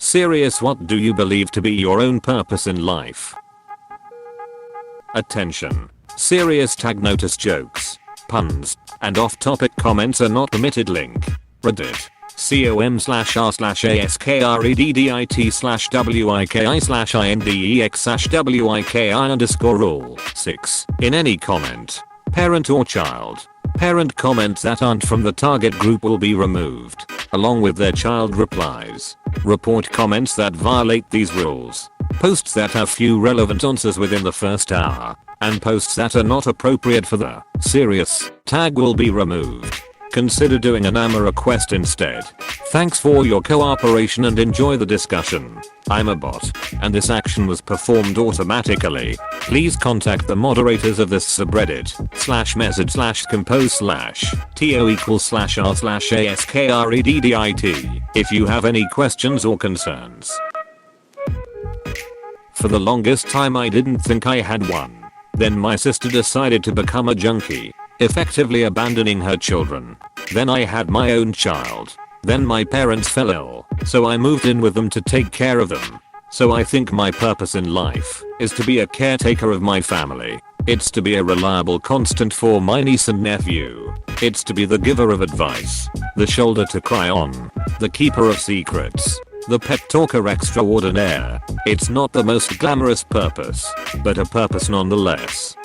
Serious, what do you believe to be your own purpose in life? Attention. Serious tag notice jokes, puns, and off-topic comments are not permitted. Link. Reddit. com/r/askreddit/wiki/index/wiki_rule 6. In any comment, parent or child, parent comments that aren't from the target group will be removed, along with their child replies. Report comments that violate these rules. Posts that have few relevant answers within the first hour, and posts that are not appropriate for the serious tag will be removed. Consider doing an AMA request instead. Thanks for your cooperation and enjoy the discussion. I'm a bot, and this action was performed automatically. Please contact the moderators of this subreddit /message/compose/to/r/askreddit if you have any questions or concerns. For the longest time I didn't think I had one. Then my sister decided to become a junkie, effectively abandoning her children. Then I had my own child. Then my parents fell ill, so I moved in with them to take care of them. So I think my purpose in life is to be a caretaker of my family. It's to be a reliable constant for my niece and nephew. It's to be the giver of advice, the shoulder to cry on, the keeper of secrets, the pep talker extraordinaire. It's not the most glamorous purpose, but a purpose nonetheless.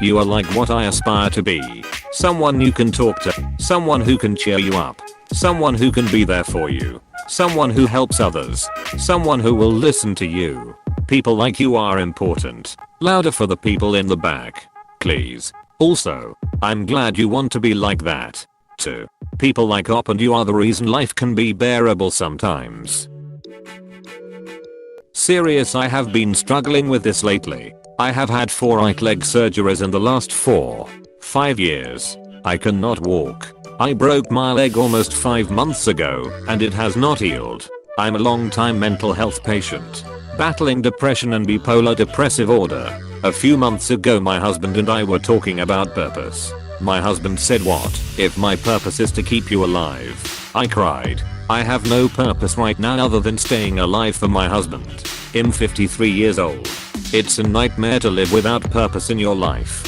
You are like what I aspire to be. Someone you can talk to, someone who can cheer you up, someone who can be there for you, someone who helps others, someone who will listen to you. People like you are important. Louder for the people in the back, please. Also, I'm glad you want to be like that, too. People like Op and you are the reason life can be bearable sometimes. Serious, I have been struggling with this lately. I have had 4 right leg surgeries in the last 4-5 years. I cannot walk. I broke my leg almost 5 months ago, and it has not healed. I'm a long-time mental health patient, battling depression and bipolar depressive order. A few months ago my husband and I were talking about purpose. My husband said, "What if my purpose is to keep you alive?" I cried. I have no purpose right now other than staying alive for my husband. I'm 53 years old. It's a nightmare to live without purpose in your life.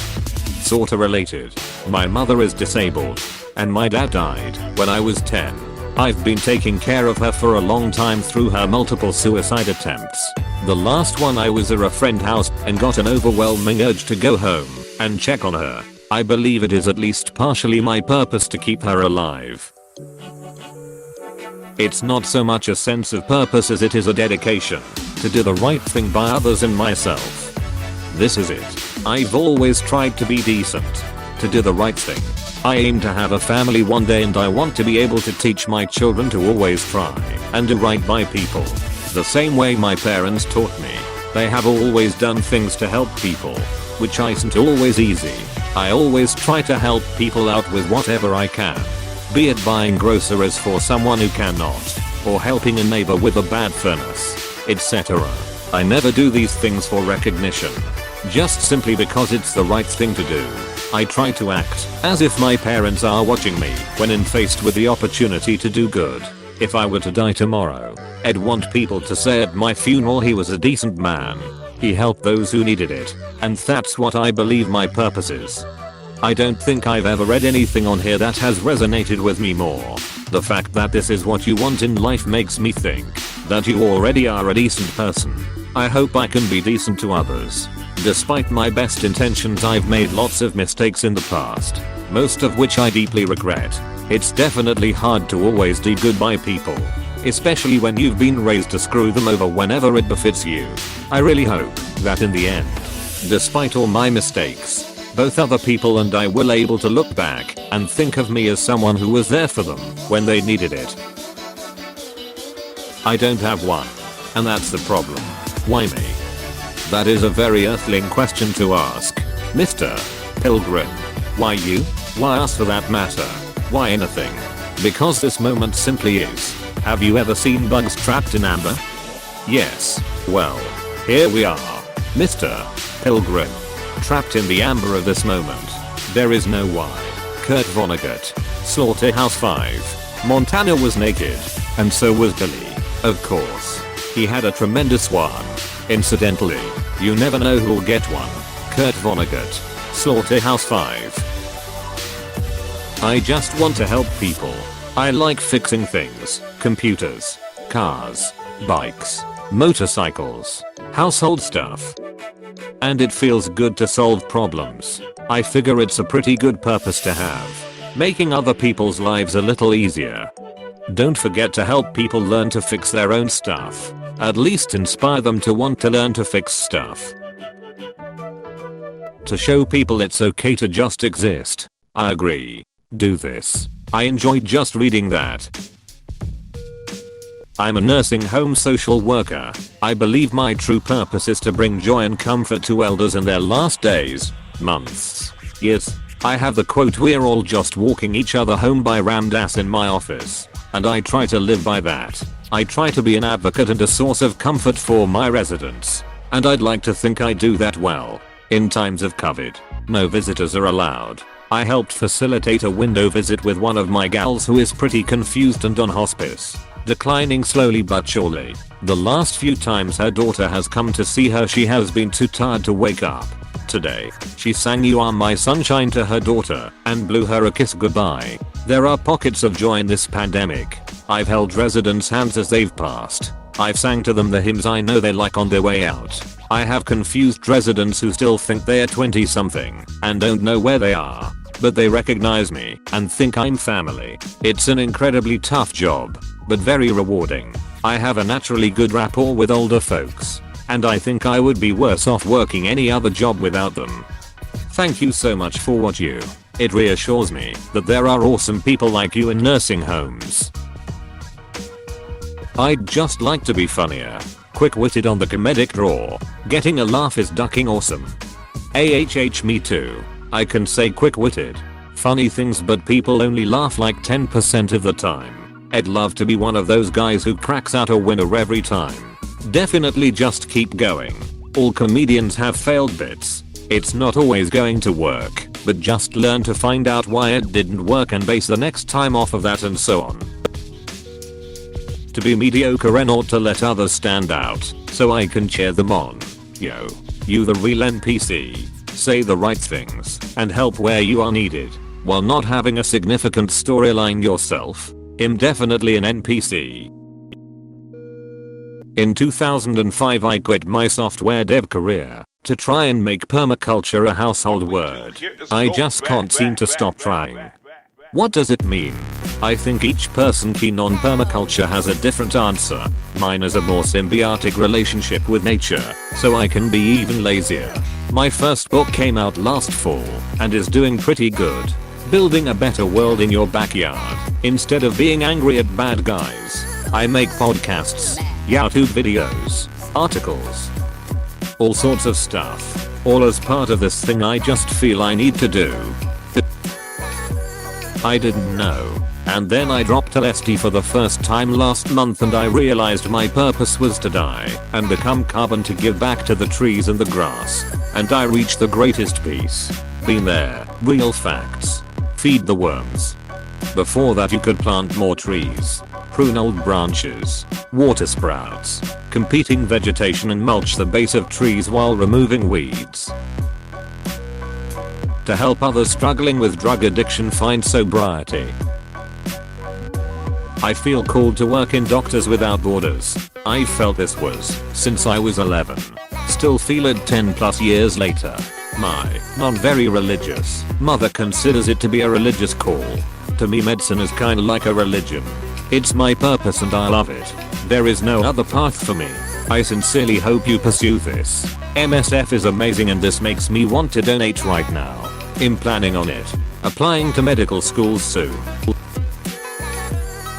Sorta related. My mother is disabled, and my dad died when I was 10. I've been taking care of her for a long time through her multiple suicide attempts. The last one I was at a friend's house and got an overwhelming urge to go home and check on her. I believe it is at least partially my purpose to keep her alive. It's not so much a sense of purpose as it is a dedication to do the right thing by others and myself. This is it. I've always tried to be decent, to do the right thing. I aim to have a family one day and I want to be able to teach my children to always try and do right by people. The same way my parents taught me. They have always done things to help people, which isn't always easy. I always try to help people out with whatever I can. Be it buying groceries for someone who cannot, or helping a neighbor with a bad furnace, etc. I never do these things for recognition. Just simply because it's the right thing to do. I try to act as if my parents are watching me when faced with the opportunity to do good. If I were to die tomorrow, I'd want people to say at my funeral he was a decent man. He helped those who needed it, and that's what I believe my purpose is. I don't think I've ever read anything on here that has resonated with me more. The fact that this is what you want in life makes me think that you already are a decent person. I hope I can be decent to others. Despite my best intentions, I've made lots of mistakes in the past, most of which I deeply regret. It's definitely hard to always do good by people, especially when you've been raised to screw them over whenever it befits you. I really hope that in the end, despite all my mistakes, both other people and I will able to look back and think of me as someone who was there for them when they needed it. I don't have one, and that's the problem. Why me? That is a very earthling question to ask. Mr. Pilgrim. Why you? Why us for that matter? Why anything? Because this moment simply is. Have you ever seen bugs trapped in amber? Yes. Well, here we are. Mr. Pilgrim. Trapped in the amber of this moment. There is no why. Kurt Vonnegut. Slaughterhouse 5. Montana was naked. And so was Billy. Of course. He had a tremendous one. Incidentally, you never know who'll get one. Kurt Vonnegut. Slaughterhouse 5. I just want to help people. I like fixing things. Computers. Cars. Bikes. Motorcycles. Household stuff. And it feels good to solve problems. I figure it's a pretty good purpose to have. Making other people's lives a little easier. Don't forget to help people learn to fix their own stuff. At least inspire them to want to learn to fix stuff. To show people it's okay to just exist. I agree. Do this. I enjoyed just reading that. I'm a nursing home social worker. I believe my true purpose is to bring joy and comfort to elders in their last days, months, years. I have the quote, "We're all just walking each other home" by Ram Dass in my office. And I try to live by that. I try to be an advocate and a source of comfort for my residents. And I'd like to think I do that well. In times of COVID, no visitors are allowed. I helped facilitate a window visit with one of my gals who is pretty confused and on hospice. Declining slowly but surely. The last few times her daughter has come to see her, she has been too tired to wake up. Today, she sang "You Are My Sunshine" to her daughter and blew her a kiss goodbye. There are pockets of joy in this pandemic. I've held residents' hands as they've passed. I've sang to them the hymns I know they like on their way out. I have confused residents who still think they're 20 something and don't know where they are. But they recognize me and think I'm family. It's an incredibly tough job, but very rewarding. I have a naturally good rapport with older folks. And I think I would be worse off working any other job without them. Thank you so much for what you. It reassures me that there are awesome people like you in nursing homes. I'd just like to be funnier. Quick-witted on the comedic draw. Getting a laugh is ducking awesome. AHH, me too. I can say quick-witted. Funny things, but people only laugh like 10% of the time. I'd love to be one of those guys who cracks out a winner every time. Definitely just keep going. All comedians have failed bits. It's not always going to work, but just learn to find out why it didn't work and base the next time off of that, and so on. To be mediocre and not to let others stand out, so I can cheer them on. Yo. You the real NPC. Say the right things and help where you are needed, while not having a significant storyline yourself. I'm definitely an NPC. In 2005 I quit my software dev career to try and make permaculture a household word. I just can't seem to stop trying. What does it mean? I think each person keen on permaculture has a different answer. Mine is a more symbiotic relationship with nature, so I can be even lazier. My first book came out last fall and is doing pretty good. Building a better world in your backyard instead of being angry at bad guys. I make podcasts, YouTube videos, articles, all sorts of stuff, all as part of this thing I just feel I need to do. I didn't know. And then I dropped LSD for the first time last month and I realized my purpose was to die and become carbon to give back to the trees and the grass. And I reached the greatest peace. Been there, real facts. Feed the worms. Before that you could plant more trees, prune old branches, water sprouts, competing vegetation and mulch the base of trees while removing weeds. To help others struggling with drug addiction find sobriety. I feel called to work in Doctors Without Borders. I've felt this was since I was 11. Still feel it 10 plus years later. My not very religious mother considers it to be a religious call. To me medicine is kinda like a religion. It's my purpose and I love it. There is no other path for me. I sincerely hope you pursue this. MSF is amazing and this makes me want to donate right now. I'm planning on it. Applying to medical schools soon.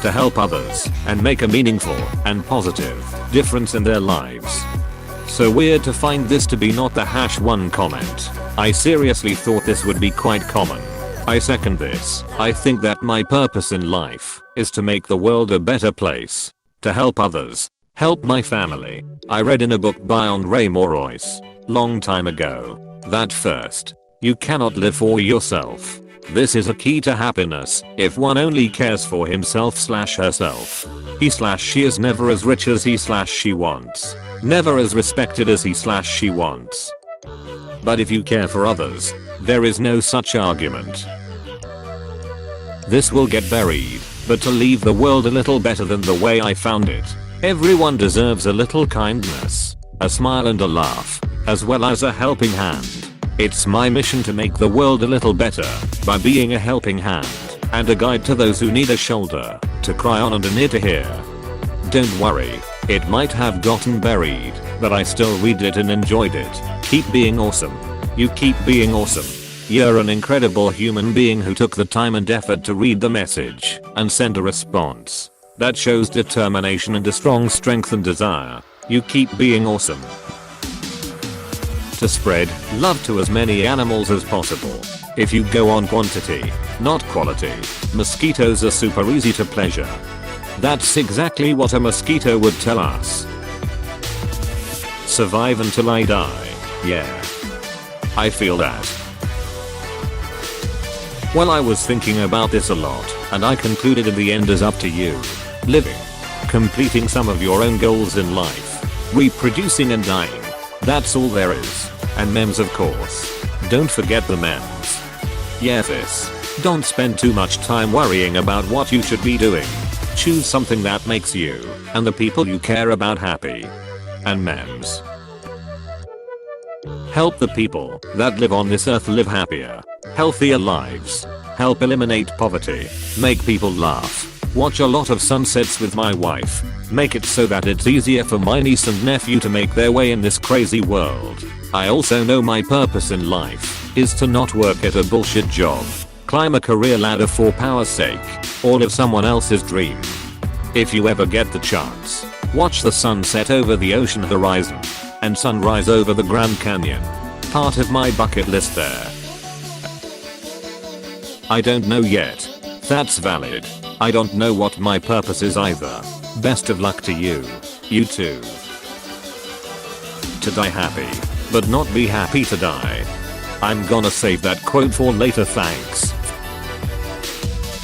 To help others and make a meaningful and positive difference in their lives. So weird to find this to be not the #1 comment. I seriously thought this would be quite common. I second this. I think that my purpose in life is to make the world a better place. To help others. Help my family. I read in a book by Andre Maurois long time ago that first, you cannot live for yourself. This is a key to happiness if one only cares for himself/herself. He/she is never as rich as he/she wants. Never as respected as he/she wants. But if you care for others, there is no such argument. This will get buried, but to leave the world a little better than the way I found it. Everyone deserves a little kindness, a smile and a laugh, as well as a helping hand. It's my mission to make the world a little better by being a helping hand and a guide to those who need a shoulder to cry on and an ear to hear. Don't worry, it might have gotten buried, but I still read it and enjoyed it. Keep being awesome. You keep being awesome. You're an incredible human being who took the time and effort to read the message and send a response. That shows determination and a strong strength and desire. You keep being awesome. To spread love to as many animals as possible. If you go on quantity, not quality, mosquitoes are super easy to pleasure. That's exactly what a mosquito would tell us. Survive until I die. Yeah. I feel that. Well, I was thinking about this a lot, and I concluded in the end is up to you. Living. Completing some of your own goals in life. Reproducing and dying. That's all there is. And memes, of course. Don't forget the memes. Yeah, this. Don't spend too much time worrying about what you should be doing. Choose something that makes you and the people you care about happy. And memes. Help the people that live on this earth live happier, healthier lives. Help eliminate poverty. Make people laugh. Watch a lot of sunsets with my wife. Make it so that it's easier for my niece and nephew to make their way in this crazy world. I also know my purpose in life is to not work at a bullshit job. Climb a career ladder for power's sake, or live someone else's dream. If you ever get the chance, watch the sunset over the ocean horizon and sunrise over the Grand Canyon. Part of my bucket list there. I don't know yet. That's valid. I don't know what my purpose is either. Best of luck to you. You too. To die happy, but not be happy to die. I'm gonna save that quote for later, thanks.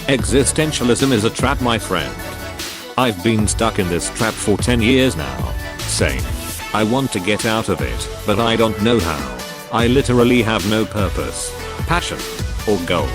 Existentialism is a trap, my friend. I've been stuck in this trap for 10 years now. Same. I want to get out of it, but I don't know how. I literally have no purpose, passion, or goals.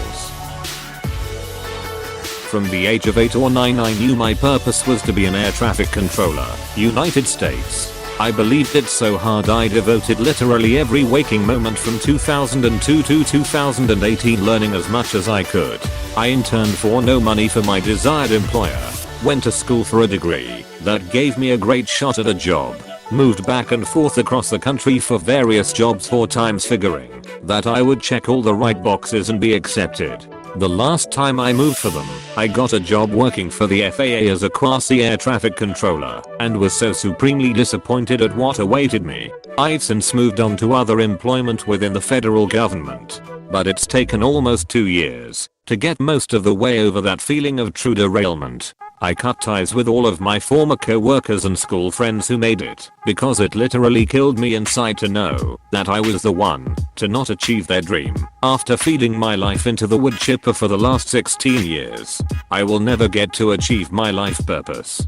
From the age of 8 or 9 I knew my purpose was to be an air traffic controller, United States. I believed it so hard I devoted literally every waking moment from 2002 to 2018 learning as much as I could. I interned for no money for my desired employer, went to school for a degree that gave me a great shot at a job, moved back and forth across the country for various jobs 4 times figuring that I would check all the right boxes and be accepted. The last time I moved for them, I got a job working for the FAA as a quasi air traffic controller and was so supremely disappointed at what awaited me. I've since moved on to other employment within the federal government, but it's taken almost 2 years to get most of the way over that feeling of true derailment. I cut ties with all of my former co-workers and school friends who made it because it literally killed me inside to know that I was the one to not achieve their dream. After feeding my life into the wood chipper for the last 16 years, I will never get to achieve my life purpose.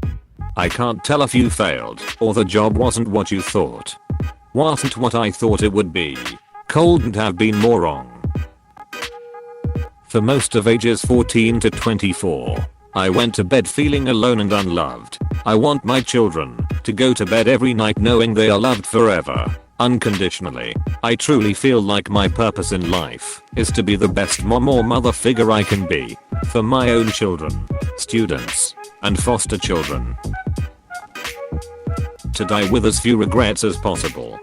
I can't tell if you failed or the job wasn't what you thought. Wasn't what I thought it would be. Couldn't have been more wrong. For most of ages 14 to 24, I went to bed feeling alone and unloved. I want my children to go to bed every night knowing they are loved forever, unconditionally. I truly feel like my purpose in life is to be the best mom or mother figure I can be for my own children, students, and foster children. To die with as few regrets as possible.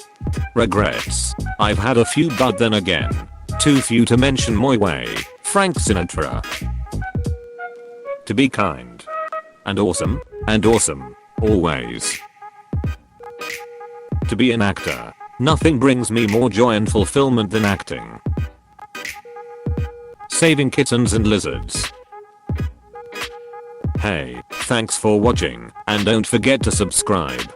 Regrets. I've had a few, but then again, too few to mention my way. Frank Sinatra. To be kind. And awesome, always. To be an actor. Nothing brings me more joy and fulfillment than acting. Saving kittens and lizards. Hey, thanks for watching, and don't forget to subscribe.